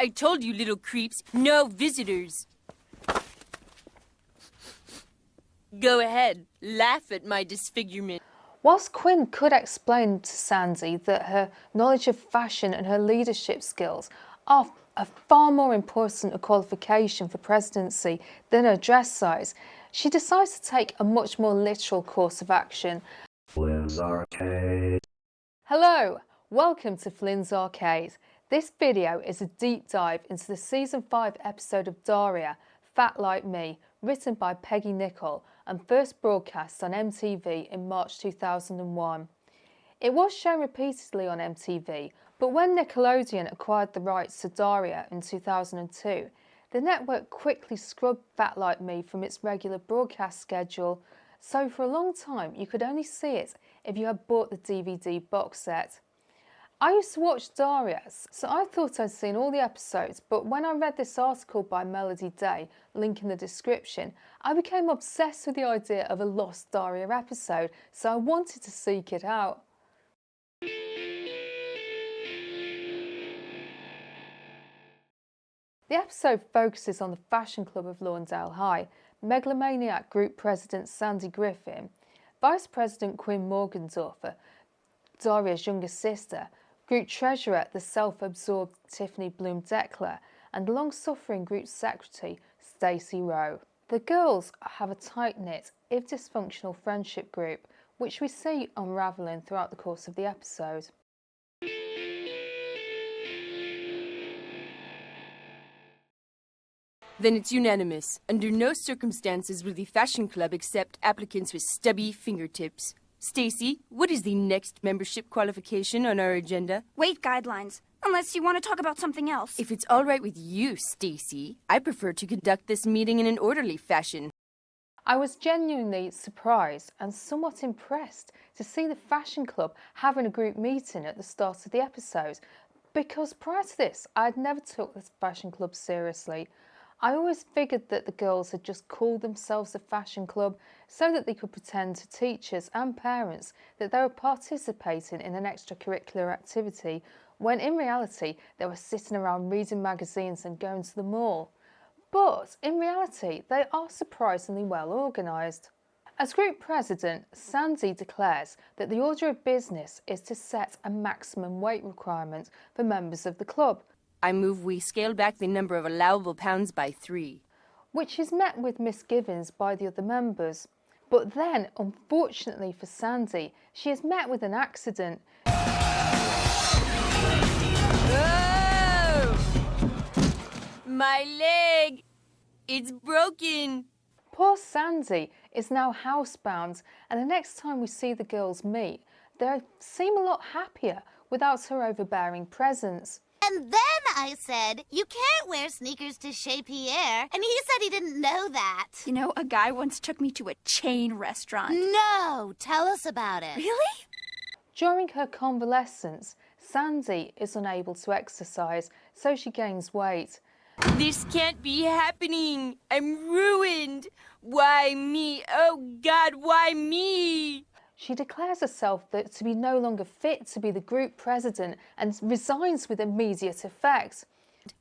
I told you, little creeps, no visitors. Go ahead, laugh at my disfigurement. Whilst Quinn could explain to Sandi that her knowledge of fashion and her leadership skills are a far more important a qualification for presidency than her dress size, she decides to take a much more literal course of action. Flynn's Arcade. Hello, welcome to Flynn's Arcade. This video is a deep dive into the season 5 episode of Daria, Fat Like Me, written by Peggy Nichol and first broadcast on MTV in March 2001. It was shown repeatedly on MTV, but when Nickelodeon acquired the rights to Daria in 2002, the network quickly scrubbed Fat Like Me from its regular broadcast schedule, so for a long time you could only see it if you had bought the DVD box set. I used to watch Daria, so I thought I'd seen all the episodes, but when I read this article by Melody Day, link in the description, I became obsessed with the idea of a lost Daria episode, so I wanted to seek it out. The episode focuses on the fashion club of Lawndale High, megalomaniac group president Sandi Griffin, vice president Quinn Morgendorfer, Daria's younger sister, group treasurer the self-absorbed Tiffany Bloom-Deckler, and long-suffering group secretary Stacy Rowe. The girls have a tight-knit, if dysfunctional friendship group, which we see unravelling throughout the course of the episode. Then it's unanimous. Under no circumstances will the fashion club accept applicants with stubby fingertips. Stacy, what is the next membership qualification on our agenda? Weight guidelines, unless you want to talk about something else. If it's all right with you, Stacy, I prefer to conduct this meeting in an orderly fashion. I was genuinely surprised and somewhat impressed to see the fashion club having a group meeting at the start of the episode, because prior to this I had never took the fashion club seriously. I always figured that the girls had just called themselves a fashion club so that they could pretend to teachers and parents that they were participating in an extracurricular activity, when in reality they were sitting around reading magazines and going to the mall. But in reality they are surprisingly well organised. As group president, Sandi declares that the order of business is to set a maximum weight requirement for members of the club. I move we scale back the number of allowable pounds by 3. Which is met with misgivings by the other members. But then, unfortunately for Sandi, she is met with an accident. Oh! My leg! It's broken! Poor Sandi is now housebound, and the next time we see the girls meet, they seem a lot happier without her overbearing presence. And then I said, you can't wear sneakers to Chez Pierre. And he said he didn't know that. You know, a guy once took me to a chain restaurant. No, tell us about it. Really? During her convalescence, Sandi is unable to exercise, so she gains weight. This can't be happening! I'm ruined! Why me? Oh God, why me? She declares herself to be no longer fit to be the group president and resigns with immediate effect.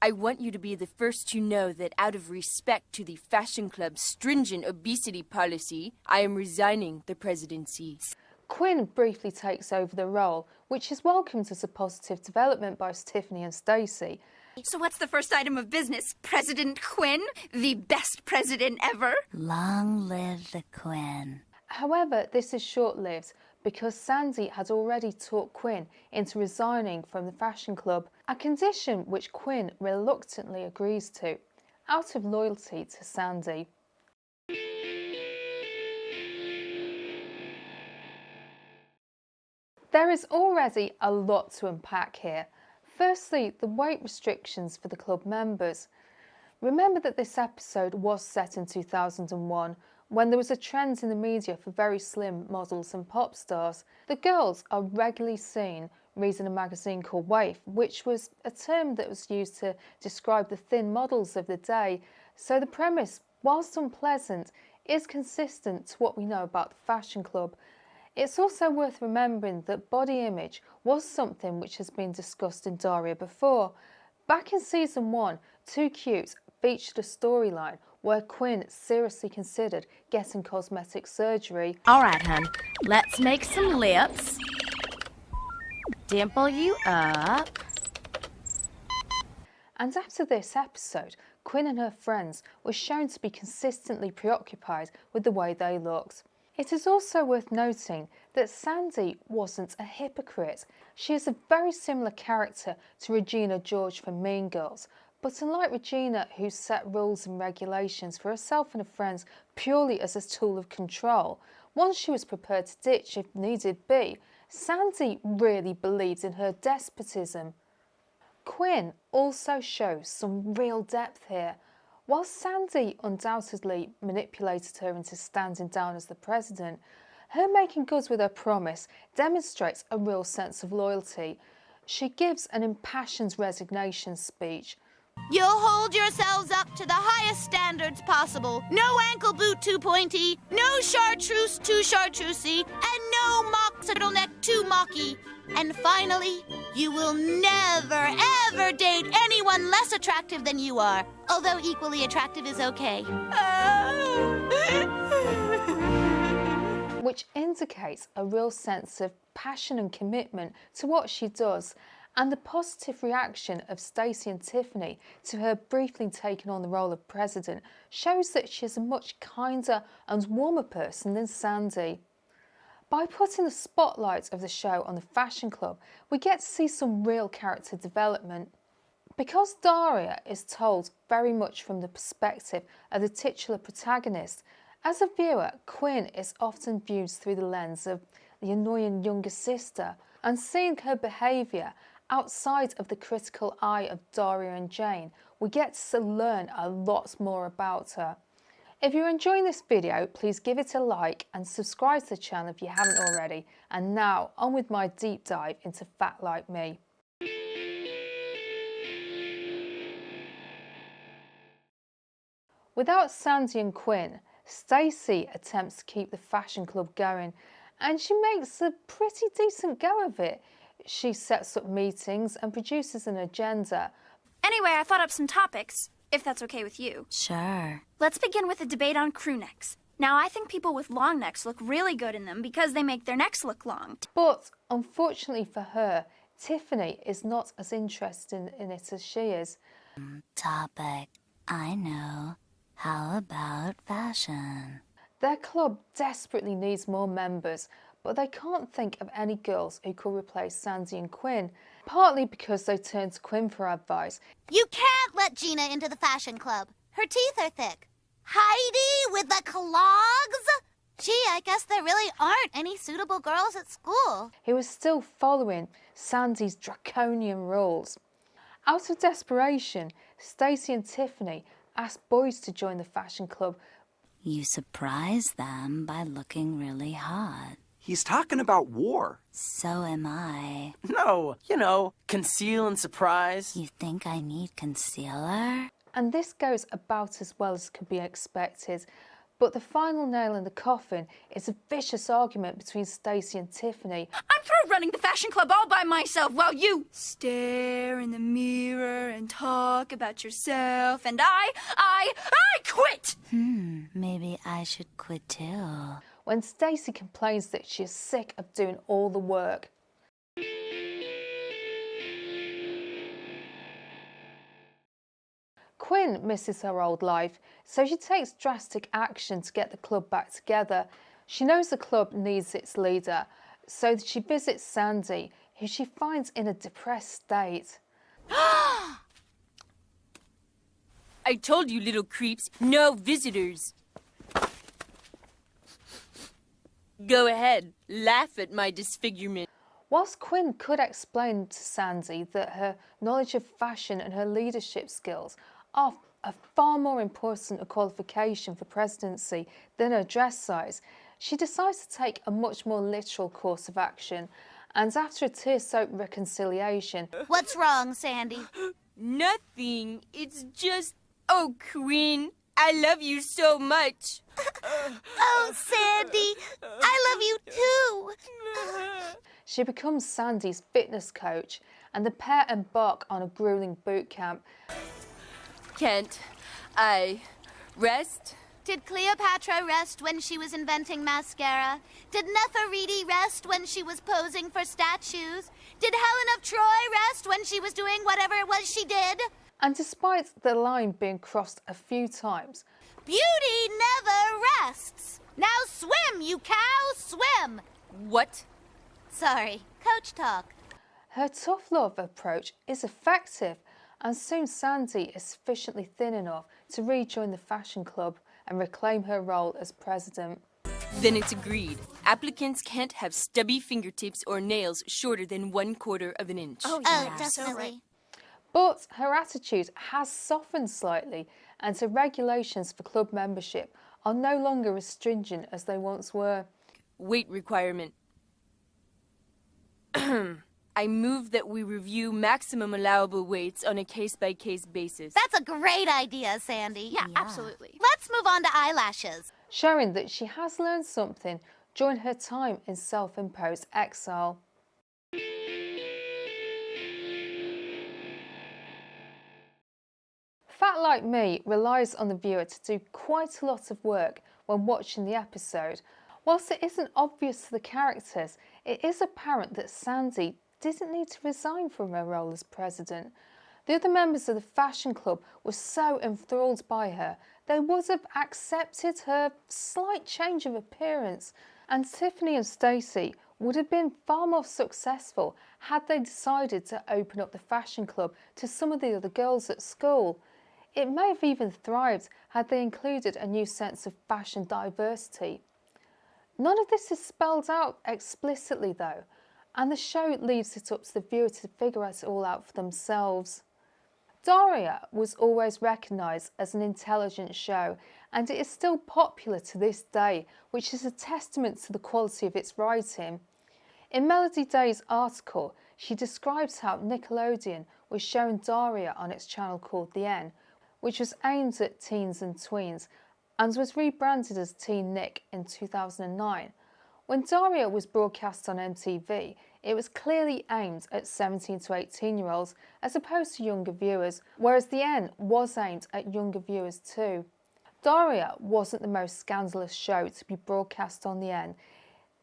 I want you to be the first to know that out of respect to the fashion club's stringent obesity policy, I am resigning the presidency. Quinn briefly takes over the role, which is welcomed as a positive development by Tiffany and Stacy. So what's the first item of business? President Quinn? The best president ever? Long live the Quinn. However, this is short-lived because Sandi had already talked Quinn into resigning from the fashion club, a condition which Quinn reluctantly agrees to, out of loyalty to Sandi. There is already a lot to unpack here. Firstly, the weight restrictions for the club members. Remember that this episode was set in 2001, when there was a trend in the media for very slim models and pop stars. The girls are regularly seen reading a magazine called Waif, which was a term that was used to describe the thin models of the day. So the premise, whilst unpleasant, is consistent to what we know about the fashion club. It's also worth remembering that body image was something which has been discussed in Daria before. Back in season 1, Too Cute featured a storyline where Quinn seriously considered getting cosmetic surgery. All right, hun. Let's make some lips. Dimple you up. And after this episode, Quinn and her friends were shown to be consistently preoccupied with the way they looked. It is also worth noting that Sandi wasn't a hypocrite. She is a very similar character to Regina George from Mean Girls, but unlike Regina, who set rules and regulations for herself and her friends purely as a tool of control, ones she was prepared to ditch if needed be, Sandi really believed in her despotism. Quinn also shows some real depth here. While Sandi undoubtedly manipulated her into standing down as the president, her making good with her promise demonstrates a real sense of loyalty. She gives an impassioned resignation speech. You'll hold yourselves up to the highest standards possible. No ankle boot too pointy, no chartreuse too chartreusey, and no mock turtleneck too mocky. And finally, you will never, ever date anyone less attractive than you are. Although equally attractive is okay. Which indicates a real sense of passion and commitment to what she does, and the positive reaction of Stacy and Tiffany to her briefly taking on the role of president shows that she is a much kinder and warmer person than Sandi. By putting the spotlight of the show on the fashion club, we get to see some real character development. Because Daria is told very much from the perspective of the titular protagonist, as a viewer, Quinn is often viewed through the lens of the annoying younger sister, and seeing her behaviour outside of the critical eye of Daria and Jane, we get to learn a lot more about her. If you're enjoying this video, please give it a like and subscribe to the channel if you haven't already. And now, on with my deep dive into Fat Like Me. Without Sandi and Quinn, Stacy attempts to keep the fashion club going, and she makes a pretty decent go of it. She sets up meetings and produces an agenda. Anyway, I thought up some topics, if that's okay with you. Sure. Let's begin with a debate on crew necks. Now, I think people with long necks look really good in them because they make their necks look long. But unfortunately for her, Tiffany is not as interested in it as she is. Topic. I know. How about fashion? Their club desperately needs more members, but they can't think of any girls who could replace Sandi and Quinn, partly because they turn to Quinn for advice. You can't let Gina into the fashion club. Her teeth are thick. Heidi with the clogs? Gee, I guess there really aren't any suitable girls at school. He was still following Sandi's draconian rules. Out of desperation, Stacy and Tiffany asked boys to join the fashion club. You surprise them by looking really hot. He's talking about war. So am I. No, conceal and surprise. You think I need concealer? And this goes about as well as could be expected. But the final nail in the coffin is a vicious argument between Stacy and Tiffany. I'm through running the fashion club all by myself while you stare in the mirror and talk about yourself, and I quit! Maybe I should quit too. When Stacy complains that she is sick of doing all the work. Quinn misses her old life, so she takes drastic action to get the club back together. She knows the club needs its leader, so she visits Sandi, who she finds in a depressed state. I told you, little creeps, no visitors. Go ahead, laugh at my disfigurement. Whilst Quinn could explain to Sandi that her knowledge of fashion and her leadership skills are a far more important a qualification for presidency than her dress size, she decides to take a much more literal course of action. And after a tear-soaked reconciliation... What's wrong, Sandi? Nothing. It's just... Oh, Quinn, I love you so much. Oh, Sandi, I love you too. She becomes Sandi's fitness coach, and the pair embark on a grueling boot camp. Can't I rest? Did Cleopatra rest when she was inventing mascara? Did Nefertiti rest when she was posing for statues? Did Helen of Troy rest when she was doing whatever it was she did? And despite the line being crossed a few times, Beauty never rests. Now swim, you cow, swim. What? Sorry, coach talk. her tough love approach is effective, and soon Sandi is sufficiently thin enough to rejoin the fashion club and reclaim her role as president. Then it's agreed. Applicants can't have stubby fingertips or nails shorter than 1/4 of an inch. Oh, definitely. But her attitude has softened slightly, and her regulations for club membership are no longer as stringent as they once were. Weight requirement. I move that we review maximum allowable weights on a case-by-case basis. That's a great idea, Sandi. Yeah, absolutely. Let's move on to eyelashes. Showing that she has learned something during her time in self-imposed exile. Fat Like Me relies on the viewer to do quite a lot of work when watching the episode. Whilst it isn't obvious to the characters, it is apparent that Sandi didn't need to resign from her role as president. The other members of the fashion club were so enthralled by her, they would have accepted her slight change of appearance, and Tiffany and Stacy would have been far more successful had they decided to open up the fashion club to some of the other girls at school. It may have even thrived had they included a new sense of fashion diversity. None of this is spelled out explicitly though, and the show leaves it up to the viewer to figure it all out for themselves. Daria was always recognised as an intelligent show, and it is still popular to this day, which is a testament to the quality of its writing. In Melody Day's article, she describes how Nickelodeon was showing Daria on its channel called The N, which was aimed at teens and tweens, and was rebranded as Teen Nick in 2009. When Daria was broadcast on MTV, it was clearly aimed at 17 to 18-year-olds as opposed to younger viewers, whereas The N was aimed at younger viewers too. Daria wasn't the most scandalous show to be broadcast on The N.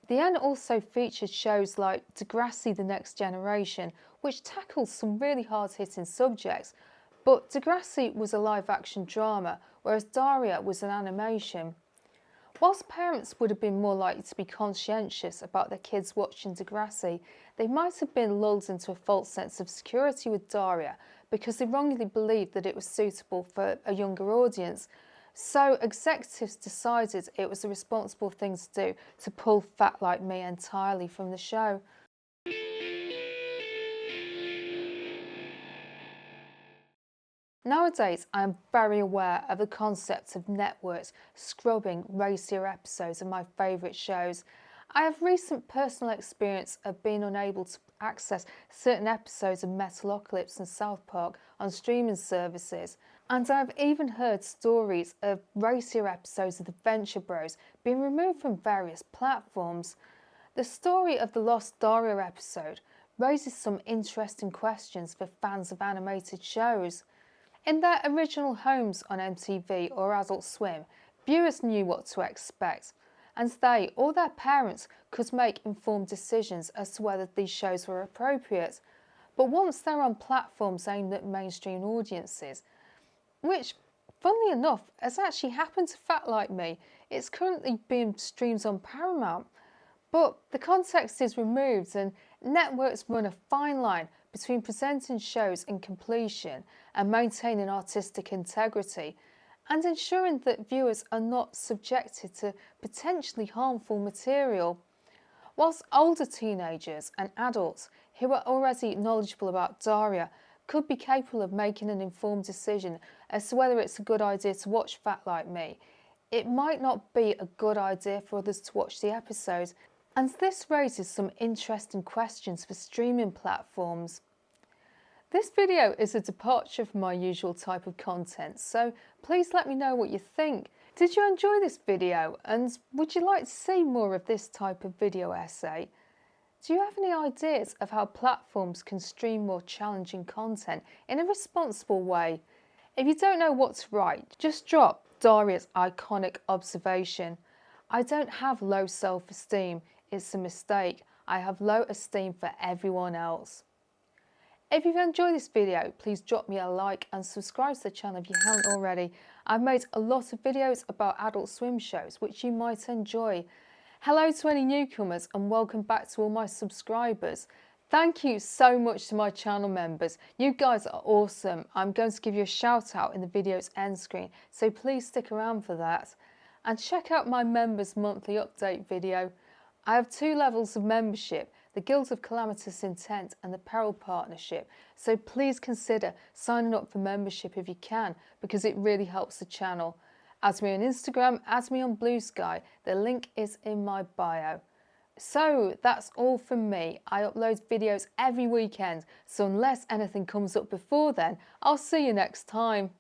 The N also featured shows like Degrassi: The Next Generation, which tackled some really hard-hitting subjects, but Degrassi was a live-action drama, whereas Daria was an animation. Whilst parents would have been more likely to be conscientious about their kids watching Degrassi, they might have been lulled into a false sense of security with Daria because they wrongly believed that it was suitable for a younger audience. So executives decided it was a responsible thing to do to pull Fat Like Me entirely from the show. Nowadays, I am very aware of the concept of networks scrubbing racier episodes of my favourite shows. I have recent personal experience of being unable to access certain episodes of Metalocalypse and South Park on streaming services, and I have even heard stories of racier episodes of The Venture Bros being removed from various platforms. The story of the Lost Daria episode raises some interesting questions for fans of animated shows. In their original homes on MTV or Adult Swim, viewers knew what to expect, and they or their parents could make informed decisions as to whether these shows were appropriate. But once they're on platforms aimed at mainstream audiences, which, funnily enough, has actually happened to Fat Like Me, it's currently being streamed on Paramount. But the context is removed, and networks run a fine line between presenting shows in completion and maintaining artistic integrity, and ensuring that viewers are not subjected to potentially harmful material. Whilst older teenagers and adults who are already knowledgeable about Daria could be capable of making an informed decision as to whether it's a good idea to watch Fat Like Me, it might not be a good idea for others to watch the episode, and this raises some interesting questions for streaming platforms. This video is a departure from my usual type of content, so please let me know what you think. Did you enjoy this video, and would you like to see more of this type of video essay? Do you have any ideas of how platforms can stream more challenging content in a responsible way? If you don't know what to write, just drop Daria's iconic observation. I don't have low self-esteem, it's a mistake. I have low esteem for everyone else. If you've enjoyed this video, please drop me a like and subscribe to the channel if you haven't already. I've made a lot of videos about Adult Swim shows which you might enjoy. Hello to any newcomers and welcome back to all my subscribers. Thank you so much to my channel members. You guys are awesome. I'm going to give you a shout out in the video's end screen, so please stick around for that. And check out my members monthly update video. I have 2 levels of membership, the Guild of Calamitous Intent and the Peril Partnership, so please consider signing up for membership if you can, because it really helps the channel. Add me on Instagram, add me on Blue Sky, the link is in my bio. So that's all from me. I upload videos every weekend, so unless anything comes up before then, I'll see you next time.